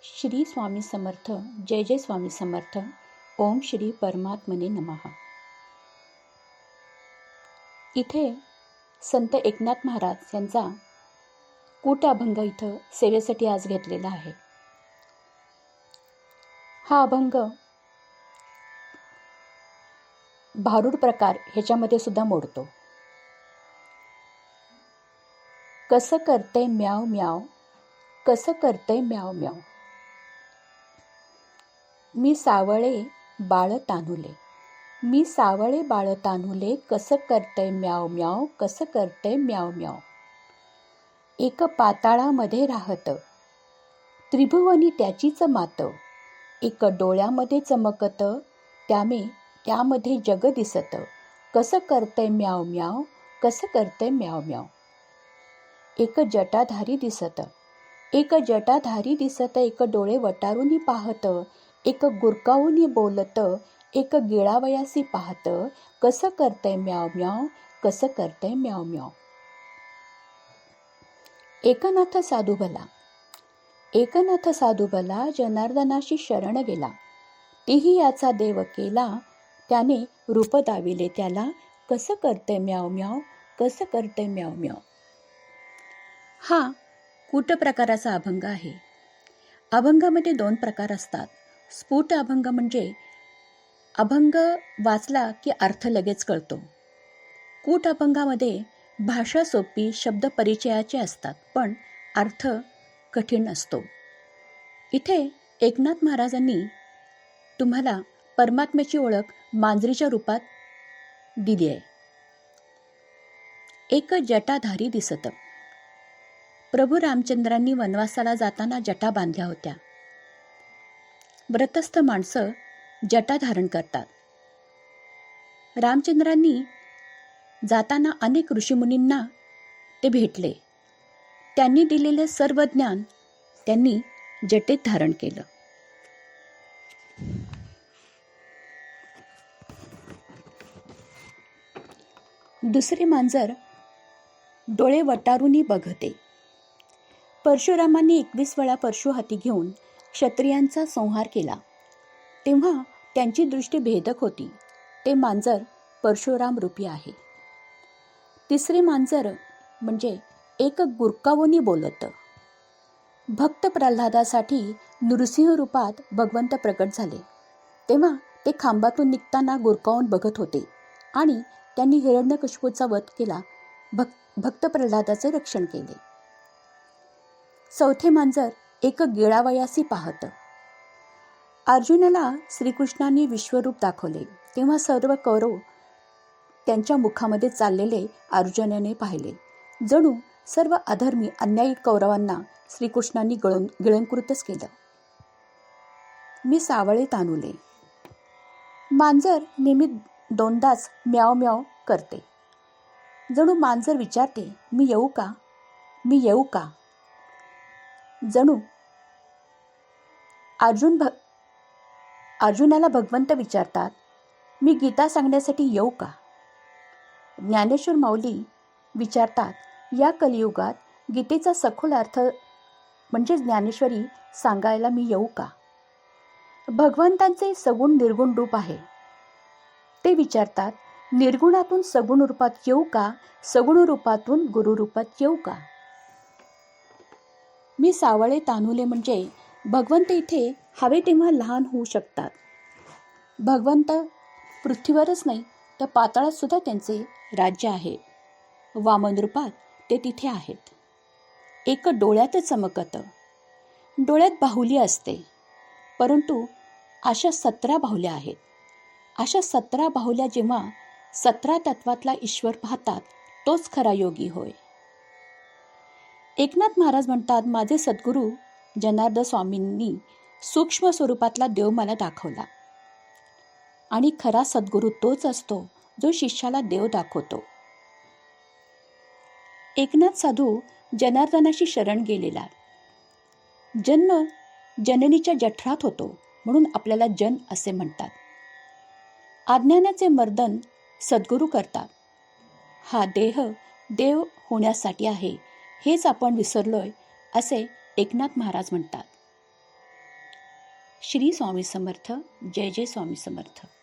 श्री स्वामी समर्थ. जय जय स्वामी समर्थ. ओम श्री परमात्मने नमः. इथे संत एकनाथ महाराज यांचा कूट अभंग इथं सेवेसाठी आज घेतलेला आहे. हा अभंग भारूड प्रकार ह्याच्यामध्ये सुद्धा मोडतो. कसं करते म्याव म्याव, कसं करते म्याव म्याव, मी सावळे बाळ तान्हुले, मी सावळे बाळ तान्हुले, कसं करते म्याव म्याव, कसं करते म्याव म्याव. एक पाताळामध्ये राहत, त्रिभुवनी त्याचीच मात, एक डोळ्यामध्ये चमकत, त्यामध्ये जग दिसत, कसं करते म्याव म्याव, कसं करते म्याव म्याव. एक जटाधारी दिसत, एक जटाधारी दिसत, एक डोळे वटारूनी पाहत, एक गुरकावूनी बोलत, एक गिळावयासी पाहत, कसं करते म्याव म्याव, कसं करते म्याव म्याव. एकनाथ साधू भला, एकनाथ साधू भला, जनार्दनाशी शरण गेला, तेही याचा देव केला, त्याने रूप दाविले त्याला, कसं करते म्याव म्याव, कसं करते म्याव म्याव. हा कूट प्रकाराचा अभंग आहे. अभंगामध्ये 2 प्रकार असतात. स्फुट अभंग म्हणजे अभंग वाचला की अर्थ लगेच कळतो. कूट अभंगामध्ये भाषा सोपी, शब्द परिचयाचे असतात, पण अर्थ कठीण असतो. इथे एकनाथ महाराजांनी तुम्हाला परमात्म्याची ओळख मांजरीच्या रूपात दिली आहे. एक जटाधारी दिसत. प्रभू रामचंद्रांनी वनवासाला जाताना जटा बांधल्या होत्या. व्रतस्थ माणसं जटा धारण करतात. रामचंद्रांनी जाताना अनेक ऋषीमुनींना ते भेटले. त्यांनी दिलेले सर्व ज्ञान त्यांनी जटेत धारण केलं. दुसरे मांजर डोळे वटारूनी बघते. परशुरामांनी 21 वेळा परशु हाती घेऊन क्षत्रियांचा संहार केला, तेव्हा त्यांची दृष्टी भेदक होती. ते मांजर परशुराम रूपी आहे. तिसरे मांजर म्हणजे एक गुरकावूनी बोलत. भक्त प्रल्हादासाठी नृसिंह रूपात भगवंत प्रकट झाले, तेव्हा ते खांबातून निघताना गुरकावून बघत होते आणि त्यांनी हिरण्यकशिपूचा वध केला, भक्त प्रल्हादाचे रक्षण केले. चौथे मांजर एक गिळावयासी पाहत. अर्जुनाला श्रीकृष्णांनी विश्वरूप दाखवले, तेव्हा सर्व कौरव त्यांच्या मुखामध्ये चाललेले अर्जुनाने पाहिले. जणू सर्व अधर्मी अन्यायी कौरवांना श्रीकृष्णांनी गिळंकृतच केलं. मी सावळे तान्हुले. मांजर नेहमी 2दाच म्याव म्याव करते. जणू मांजर विचारते, मी येऊ का, मी येऊ का. जणू अर्जुनाला भगवंत विचारतात, मी गीता सांगण्यासाठी येऊ का. ज्ञानेश्वर माऊली विचारतात, या कलियुगात गीतेचा सखोल अर्थ म्हणजे ज्ञानेश्वरी सांगायला मी येऊ का. भगवंतांचे सगुण निर्गुण रूप आहे. ते विचारतात, निर्गुणातून सगुण रूपात येऊ का, सगुण रूपातून गुरु रूपात येऊ का. मी सावळे तान्हुले म्हणजे भगवंत इथे हवे तेव्हा लहान होऊ शकतात. भगवंत पृथ्वीवरच नाही तर पाताळात सुद्धा त्यांचे राज्य आहे. वामन रूपात ते तिथे आहेत. एक डोळ्यात चमकत. डोळ्यात बाहुली असते, परंतु अशा 17 बाहुल्या आहेत. अशा 17 बाहुल्या जेव्हा 17 तत्वातला ईश्वर पाहतात, तोच खरा योगी होय. एकनाथ महाराज म्हणतात, माझे सद्गुरू जनार्दन स्वामींनी सूक्ष्म स्वरूपातला देव मला दाखवला आणि खरा सद्गुरू तोच असतो जो शिष्याला देव दाखवतो. एकनाथ साधू जनार्दनाशी शरण गेलेला. जन्म जननीच्या जठरात होतो म्हणून आपल्याला जन असे म्हणतात. अज्ञानाचे मर्दन सद्गुरू करतात. हा देह देव होण्यासाठी आहे, हेच आपण विसरलोय असे एकनाथ महाराज म्हणतात. श्री स्वामी समर्थ. जय जय स्वामी समर्थ.